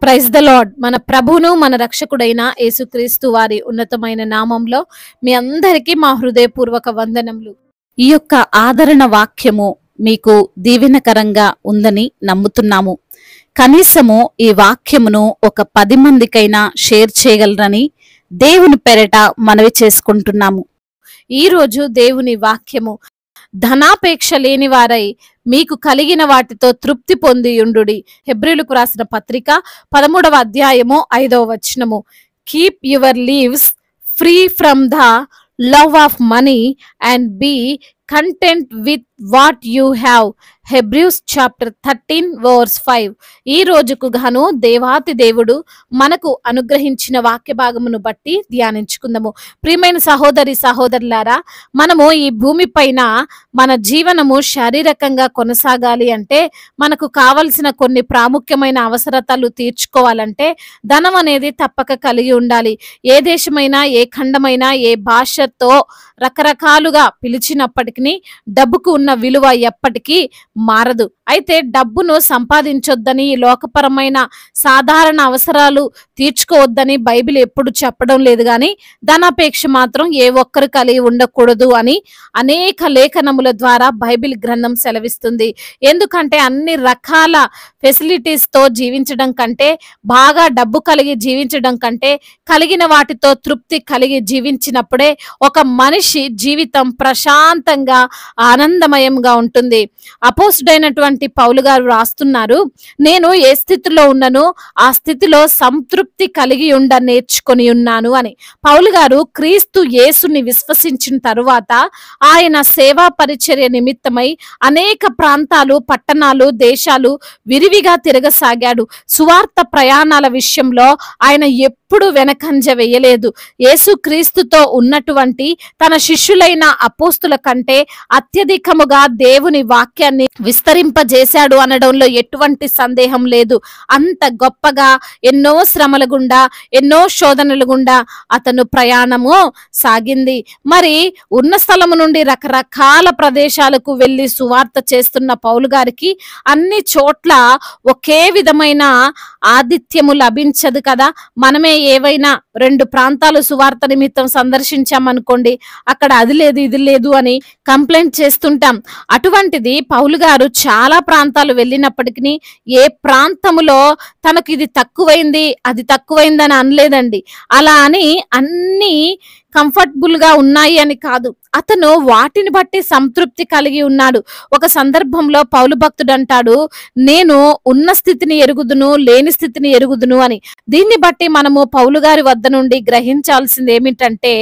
Praise the lord. మన ప్రభువును మన రక్షకుడైన యేసుక్రీస్తు వారి ఉన్నతమైన నామంలో మీ అందరికీ మా హృదయపూర్వక వందనములు. ఈ యొక్క ఆదరణ వాక్యము మీకు దీవెనకరంగా ఉందని నమ్ముతున్నాము. కనీసము ఈ వాక్యమును ఒక 10 మందికైనా షేర్ చేయగలరని దేవుని పేరట మనవి చేసుకుంటున్నాము. ఈరోజు దేవుని వాక్యము, ధనాపేక్ష లేని వారై మీకు కలిగిన వాటితో తృప్తి పొందియుండుడి. హెబ్రీయులకు రాసిన పత్రిక 13వ అధ్యాయము 5వ వచనము. Keep your lives free from the love of money and be content with what you have. Hebrews chapter 13 verse 5. ఈ రోజుకు గాను దేవాతి దేవుడు మనకు అనుగ్రహించిన వాక్య భాగమును బట్టి ధ్యానించుకుందాము. ప్రియమైన సహోదరి సహోదరులారా, మనము ఈ భూమి పైన మన జీవనము శారీరకంగా కొనసాగాలి అంటే, మనకు కావలసిన కొన్ని ప్రాముఖ్యమైన అవసరతలు తీర్చుకోవాలంటే ధనం అనేది తప్పక కలిగి ఉండాలి. ఏ దేశమైనా, ఏ ఖండమైనా, ఏ భాషతో రకరకాలుగా పిలిచినప్పటికీ డబ్బుకు ఉన్న విలువ ఎప్పటికీ మారదు. అయితే డబ్బును సంపాదించొద్దని, లోకపరమైన సాధారణ అవసరాలు తీర్చుకోవద్దని బైబిల్ ఎప్పుడు చెప్పడం లేదు. కానీ ధనాపేక్ష మాత్రం ఏ ఒక్కరు కలిగి ఉండకూడదు అని అనేక లేఖనముల ద్వారా బైబిల్ గ్రంథం సెలవిస్తుంది. ఎందుకంటే అన్ని రకాల ఫెసిలిటీస్ తో జీవించడం కంటే, బాగా డబ్బు కలిగి జీవించడం కంటే, కలిగిన వాటితో తృప్తి కలిగి జీవించినప్పుడే ఒక మనిషి జీవితం ప్రశాంతంగా ఆనందమయంగా ఉంటుంది. అపోస్తుడైనటువంటి పౌలు గారు రాస్తున్నారు, నేను ఏ స్థితిలో ఉన్ననో ఆ స్థితిలో సంతృప్తి కలిగి ఉండ నేర్చుకొని ఉన్నాను అని. పౌలు గారు క్రీస్తు యేసుని విశ్వసించిన తరువాత ఆయన సేవా పరిచర్య నిమిత్తమై అనేక ప్రాంతాలు, పట్టణాలు, దేశాలు విరివిగా తిరగసాగాడు. సువార్త ప్రయాణాల విషయంలో ఆయన ఎప్పుడు వెనకంజ వేయలేదు. యేసు క్రీస్తుతో ఉన్నటువంటి తన శిష్యులైన అపోస్తుల కంటే అత్యధికముగా దేవుని వాక్యాన్ని విస్తరింపజేశాడు అనడంలో ఎటువంటి సందేహం లేదు. అంత గొప్పగా ఎన్నో శ్రమల గుండా, ఎన్నో శోధనల గుండా అతను ప్రయాణము సాగింది. మరి ఉన్న స్థలము నుండి రకరకాల ప్రదేశాలకు వెళ్ళి సువార్త చేస్తున్న పౌలు గారికి అన్ని చోట్ల ఒకే విధమైన ఆతిథ్యము లభించదు కదా. మనమే ఏవైనా 2 ప్రాంతాలు సువార్త నిమిత్తం సందర్శించామనుకోండి, అక్కడ అది లేదు ఇది లేదు అని కంప్లైంట్ చేస్తుంటాం. అటువంటిది పౌలు గారు చాలా ప్రాంతాలు వెళ్ళినప్పటికీ ఏ ప్రాంతములో తనకు ఇది తక్కువైంది, అది తక్కువైందని అనలేదండి. అలా అని అన్ని కంఫర్టబుల్ గా ఉన్నాయి అని కాదు, అతను వాటిని బట్టి సంతృప్తి కలిగి ఉన్నాడు. ఒక సందర్భంలో పౌలు భక్తుడు అంటాడు, నేను ఉన్న స్థితిని ఎరుగుదును, లేని స్థితిని ఎరుగుదును అని. దీన్ని బట్టి మనము పౌలు గారి వద్ద నుండి గ్రహించాల్సింది ఏమిటంటే,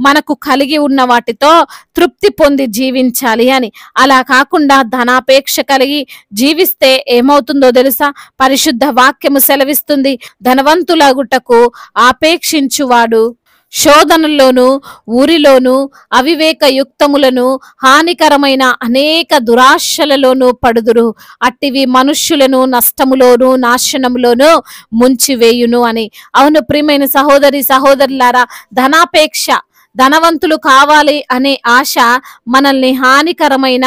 మనకు కలిగి ఉన్న వాటితో తృప్తి పొంది జీవించాలి అని. అలా కాకుండా ధనాపేక్ష కలిగి జీవిస్తే ఏమవుతుందో తెలుసా? పరిశుద్ధ వాక్యము సెలవిస్తుంది, ధనవంతులగుటకు ఆపేక్షించువాడు శోధనల్లోను, ఊరిలోను, అవివేక యుక్తములను, హానికరమైన అనేక దురాశలలోనూ పడుదురు. అట్టివి మనుష్యులను నష్టములోను, నాశనములోను ముంచివేయును అని. అవును ప్రియమైన సహోదరి సహోదరులారా, ధనాపేక్ష, ధనవంతులు కావాలి అనే ఆశ మనల్ని హానికరమైన,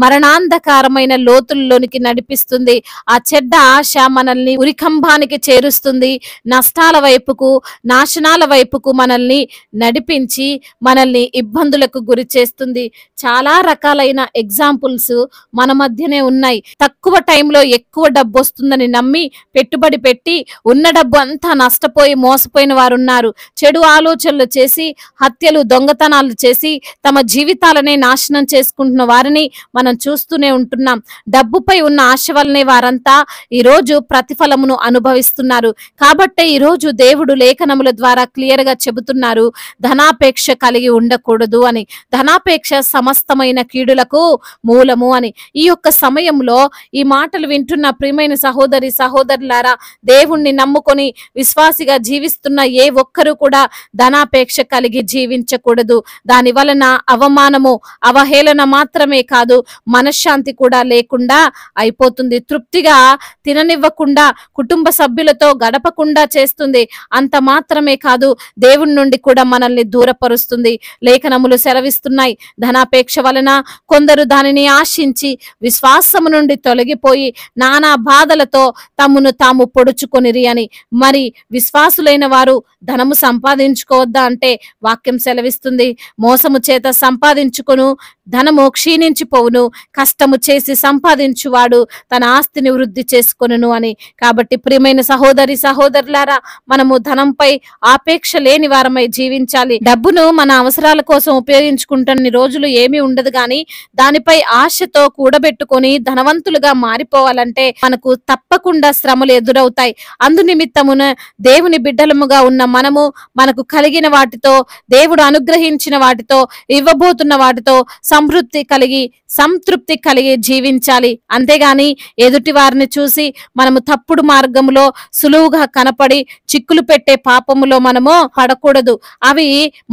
మరణాంధకారమైన లోతుల్లోనికి నడిపిస్తుంది. ఆ చెడ్డ ఆశ మనల్ని ఉరికంబానికి చేరుస్తుంది. నష్టాల వైపుకు, నాశనాల వైపుకు మనల్ని నడిపించి మనల్ని ఇబ్బందులకు గురి చేస్తుంది. చాలా రకాలైన ఎగ్జాంపుల్స్ మన మధ్యనే ఉన్నాయి. తక్కువ టైంలో ఎక్కువ డబ్బు వస్తుందని నమ్మి పెట్టుబడి పెట్టి ఉన్న డబ్బు అంతా నష్టపోయి మోసపోయిన వారు ఉన్నారు. చెడు ఆలోచనలు చేసి, హత్యలు, దొంగతనాలు చేసి తమ జీవితాలనే నాశనం చేసుకుంటున్న వారిని మనం చూస్తూనే ఉంటున్నాం. డబ్బుపై ఉన్న ఆశ వల్లనే వారంతా ఈరోజు ప్రతిఫలమును అనుభవిస్తున్నారు. కాబట్టే ఈరోజు దేవుడు లేఖనముల ద్వారా క్లియర్ గా చెబుతున్నారు, ధనాపేక్ష కలిగి ఉండకూడదు అని. ధనాపేక్ష సమస్తమైన కీడులకు మూలము అని. ఈ యొక్క సమయంలో ఈ మాటలు వింటున్న ప్రియమైన సహోదరి సహోదరులారా, దేవుణ్ణి నమ్ముకొని విశ్వాసిగా జీవిస్తున్న ఏ ఒక్కరు కూడా ధనాపేక్ష కలిగి జీవించకూడదు. దాని వలన అవమానము, అవహేళన మాత్రమే కాదు, మనశ్శాంతి కూడా లేకుండా అయిపోతుంది. తృప్తిగా తిననివ్వకుండా, కుటుంబ సభ్యులతో గడపకుండా చేస్తుంది. అంత మాత్రమే కాదు, దేవుని నుండి కూడా మనల్ని దూరపరుస్తుంది. లేఖనములు సెలవిస్తున్నాయి, ధనాపేక్ష వలన కొందరు దానిని ఆశించి విశ్వాసము నుండి తొలగిపోయి నానా బాధలతో తమను తాము పొడుచుకొనిరి అని. మరి విశ్వాసులైన వారు ధనము సంపాదించుకోవద్దా అంటే వాక్యం సెలవిస్తుంది, మోసము చేత సంపాదించుకొను ధనము క్షీణించిపోవును, కష్టము చేసి సంపాదించువాడు తన ఆస్తిని వృద్ధి చేసుకొనును అని. కాబట్టి ప్రియమైన సహోదరి సహోదరులారా, మనము ధనంపై ఆపేక్ష లేని వారమై జీవించాలి. డబ్బును మన అవసరాల కోసం ఉపయోగించుకుంటున్న రోజులు ఏమీ ఉండదు, కానీ దానిపై ఆశతో కూడబెట్టుకొని ధనవంతులుగా మారిపోవాలంటే మనకు తప్పకుండా శ్రమలు ఎదురవుతాయి. అందు నిమిత్తమున దేవుని బిడ్డలముగా ఉన్న మనము మనకు కలిగిన వాటితో, దేవుడు అనుగ్రహించిన వాటితో, ఇవ్వబోతున్న వాటితో సంతృప్తి కలిగి జీవించాలి. అంతేగాని ఎదుటి వారిని చూసి మనము తప్పుడు మార్గములో సులువుగా కనపడి చిక్కులు పెట్టే పాపములో మనము పడకూడదు. అవి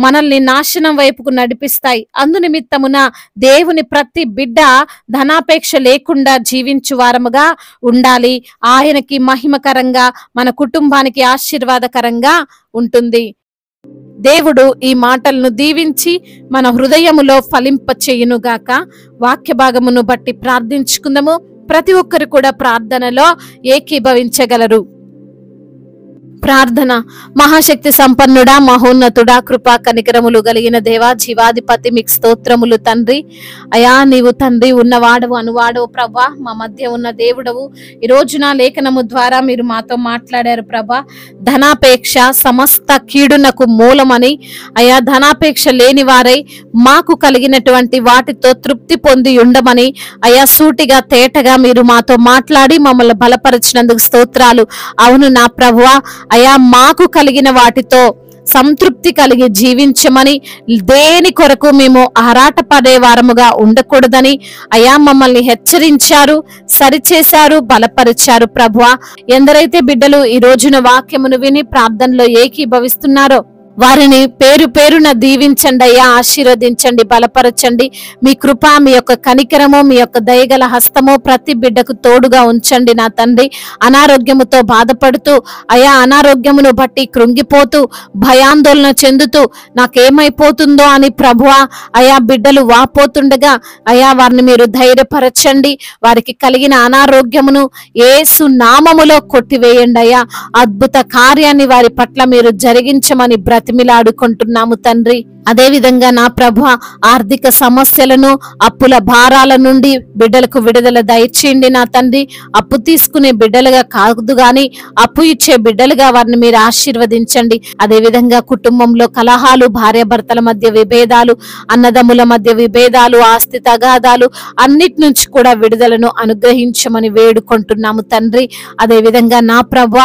మనల్ని నాశనం వైపుకు నడిపిస్తాయి. అందు నిమిత్తమున దేవుని ప్రతి బిడ్డ ధనాపేక్ష లేకుండా జీవించు వారముగా ఉండాలి. ఆయనకి మహిమకరంగా, మన కుటుంబానికి ఆశీర్వాదకరంగా ఉంటుంది. దేవుడు ఈ మాటలను దీవించి మన హృదయములో ఫలింప చేయునుగాక. వాక్య భాగమును బట్టి ప్రార్థించుకుందాము. ప్రతి ఒక్కరు కూడా ప్రార్థనలో ఏకీభవించగలరు. ప్రార్థన. మహాశక్తి సంపన్నుడా, మహోన్నతుడా, కృపా కనికరములు కలిగిన దేవా, జీవాధిపతి, మీకు స్తోత్రములు తండ్రి. అయా, నీవు తండ్రి ఉన్నవాడవు, అనువాడవు ప్రభా, మా మధ్య ఉన్న దేవుడవు. ఈ రోజున లేఖనము ద్వారా మీరు మాతో మాట్లాడారు ప్రభా. ధనాపేక్ష సమస్త కీడునకు మూలమని, అయా ధనాపేక్ష లేని వారై మాకు కలిగినటువంటి వాటితో తృప్తి పొంది ఉండమని, అయా సూటిగా తేటగా మీరు మాతో మాట్లాడి మమ్మల్ని బలపరిచినందుకు స్తోత్రాలు. అవును నా ప్రభువా, అయా మాకు కలిగిన వాటితో సంతృప్తి కలిగి జీవించమని, దేని కొరకు మేము ఆరాటపడే వారముగా ఉండకూడదని అయా మమ్మల్ని హెచ్చరించారు, సరిచేశారు, బలపరిచారు ప్రభువా. ఎందరైతే బిడ్డలు ఈ రోజున వాక్యమును విని ప్రార్థనలో ఏకీభవిస్తున్నారో వారిని పేరు పేరున దీవించండి అయ్యా, ఆశీర్వదించండి, బలపరచండి. మీ కృప, మీ యొక్క కనికరము, మీ యొక్క దయగల హస్తము ప్రతి బిడ్డకు తోడుగా ఉంచండి నా తండ్రి. అనారోగ్యముతో బాధపడుతూ, అయా అనారోగ్యమును బట్టి కృంగిపోతూ, భయాందోళన చెందుతూ నాకేమైపోతుందో అని ప్రభువా అయా బిడ్డలు వాపోతుండగా అయా వారిని మీరు ధైర్యపరచండి. వారికి కలిగిన అనారోగ్యమును యేసు నామములో కొట్టివేయండి అయ్యా. అద్భుత కార్యాన్ని వారి పట్ల మీరు జరిగించమని బ్రతిమిలాడుకుంటున్నాము తండ్రి. అదే విధంగా నా ప్రభు, ఆర్థిక సమస్యలను, అప్పుల భారాల నుండి బిడ్డలకు విడుదల దయచేయండి నా తండ్రి. అప్పు తీసుకునే బిడ్డలుగా కాదు గాని అప్పు ఇచ్చే బిడ్డలుగా వారిని మీరు ఆశీర్వదించండి. అదే విధంగా కుటుంబంలో కలహాలు, భార్యాభర్తల మధ్య విభేదాలు, అన్నదమ్ముల మధ్య విభేదాలు, ఆస్తి తగాదాలు అన్నిటి నుంచి కూడా విడుదలను అనుగ్రహించమని వేడుకుంటున్నాము తండ్రి. అదే విధంగా నా ప్రభు,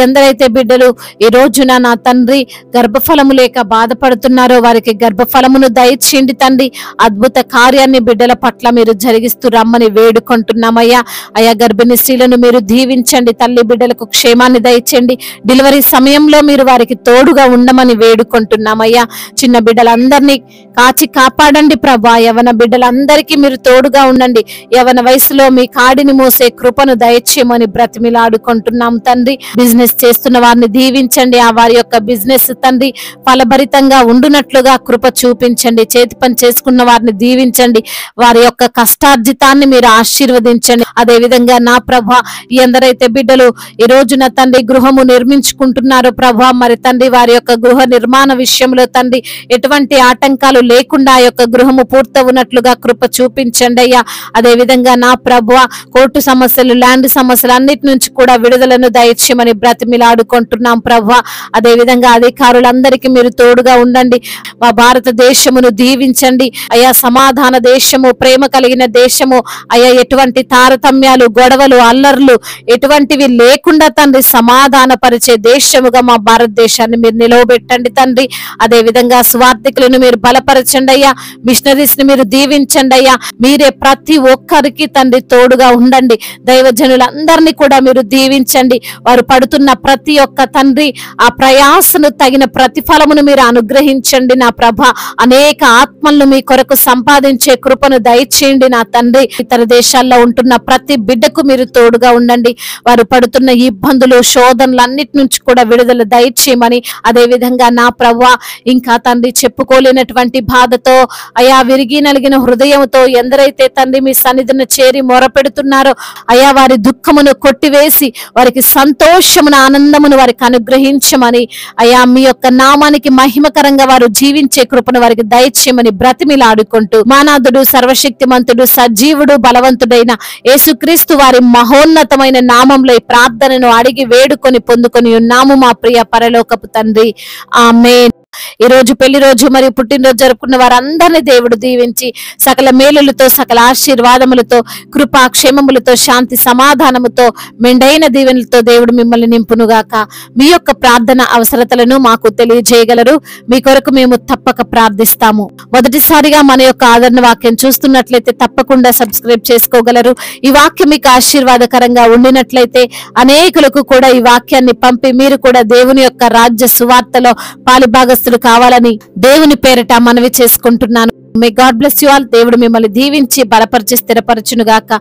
ఎందరైతే బిడ్డలు ఈ రోజున నా తండ్రి గర్భఫలము లేక బాధపడుతున్నారో వారికి గర్భఫలమును దయచేయండి తండ్రి. అద్భుత కార్యాన్ని బిడ్డల పట్ల మీరు జరిగిస్తూ రమ్మని వేడుకుంటున్నామయ్యా. అయా గర్భిణీ స్త్రీలను మీరు దీవించండి, తల్లి బిడ్డలకు క్షేమాన్ని దయచేయండి. డెలివరీ సమయంలో మీరు వారికి తోడుగా ఉండమని వేడుకుంటున్నామయ్యా. చిన్న బిడ్డలందరినీ కాచి కాపాడండి ప్రభా. యవన బిడ్డలందరికీ మీరు తోడుగా ఉండండి. యవన వయసులో మీ కాడిని మోసే కృపను దయచేయమని బ్రతిమిలాడుకుంటున్నాం తండ్రి. బిజినెస్ చేస్తున్న వారిని దీవించండి. ఆ వారి యొక్క బిజినెస్ తండ్రి ఫలభరితంగా ఉండునట్లుగా కృప చూపించండి. చేతి పని చేసుకున్న వారిని దీవించండి. వారి యొక్క కష్టార్జితాన్ని మీరు ఆశీర్వదించండి. అదే విధంగా నా ప్రభా, ఎందరైతే బిడ్డలు ఈ రోజున తండ్రి గృహము నిర్మించుకుంటున్నారో ప్రభా, మరి తండ్రి వారి యొక్క గృహ నిర్మాణ విషయంలో తండ్రి ఎటువంటి ఆటంకాలు లేకుండా ఆ యొక్క గృహము పూర్తవునట్లుగా కృప చూపించండి అయ్యా. అదే విధంగా నా ప్రభువా, కోర్టు సమస్యలు, ల్యాండ్ సమస్యలు అన్నిటి నుంచి కూడా విడుదలను దయచేయమని బ్రతిమిలాడుకుంటున్నాం ప్రభువా. అదే విధంగా అధికారులందరికీ మీరు తోడుగా ఉండండి. మా భారతదేశమును దీవించండి అయ్యా. సమాధాన దేశము, ప్రేమ కలిగిన దేశము అయ్యా. ఎటువంటి తారతమ్యాలు, గొడవలు, అల్లర్లు ఎటువంటివి లేకుండా తండ్రి సమాధాన పరిచే దేశముగా మా భారతదేశాన్ని మీరు నిలవబెట్టండి తండ్రి. అదే విధంగా స్వార్థికులను మీరు బలపరచండి అయ్యా. మిషనరీస్ ని మీరు దీవించండి అయ్యా. మీరే ప్రతి ఒక్కరికి తండ్రి తోడుగా ఉండండి. దైవజనులందరినీ కూడా మీరు దీవించండి. వారు పడుతున్న ప్రతి ఒక్క తండ్రి ఆ ప్రయాసను తగిన ప్రతిఫలమును మీరు అనుగ్రహించండి నా నా ప్రభ అనేక ఆత్మలను మీ కొరకు సంపాదించే కృపను దయచేయండి నా తండ్రి. ఇతర దేశాల్లో ఉంటున్న ప్రతి బిడ్డకు మీరు తోడుగా ఉండండి. వారు పడుతున్న ఇబ్బందులు శోధనలన్నిటి నుంచి కూడా విడుదల దయచేయమని, అదే విధంగా నా ప్రభువా ఇంకా తండ్రి చెప్పుకోలేనటువంటి బాధతో అయా విరిగి నలిగిన హృదయంతో ఎందరైతే తండ్రి మీ సన్నిధిని చేరి మొరపెడుతున్నారో అయా వారి దుఃఖమును కొట్టివేసి వారికి సంతోషమును ఆనందమును వారికి అనుగ్రహించమని, అయా మీ యొక్క నామానికి మహిమకరంగా వారు జీవించే కృపను వారికి దయచేయమని బ్రతిమిలాడుకుంటూ మానాథుడు సర్వశక్తిమంతుడు సజీవుడు బలవంతుడైన యేసుక్రీస్తు వారి మహోన్నతమైన నామంలో ఈ ప్రార్థనను అడిగి వేడుకొని పొందుకొని ఉన్నాము మా ప్రియ పరలోకపు తండ్రి. ఆమేన్. ఈ రోజు పెళ్లి రోజు మరియు పుట్టినరోజు జరుపుకున్న వారందరినీ దేవుడు దీవించి సకల మేలులతో సకల ఆశీర్వాదములతో కృపా క్షేమములతో శాంతి సమాధానముతో మెండైన దీవెనలతో దేవుడు మిమ్మల్ని నింపునుగాక. మీ యొక్క ప్రార్థన అవసరతలను మాకు తెలియజేయగలరు. మీ కొరకు మేము తప్పక ప్రార్థిస్తాము. మొదటిసారిగా మన యొక్క ఆదరణ వాక్యం చూస్తున్నట్లయితే తప్పకుండా సబ్స్క్రైబ్ చేసుకోగలరు. ఈ వాక్యం మీకు ఆశీర్వాదకరంగా ఉండినట్లయితే అనేకులకు కూడా ఈ వాక్యాన్ని పంపి మీరు కూడా దేవుని యొక్క రాజ్య సువార్తలో పాలిభాగస్తులు కావాలని దేవుని పేరిట మనవి చేసుకుంటున్నాను. May God bless you all. దేవుడు మిమ్మల్ని దీవించి బలపరిచి స్థిరపరచును గాక.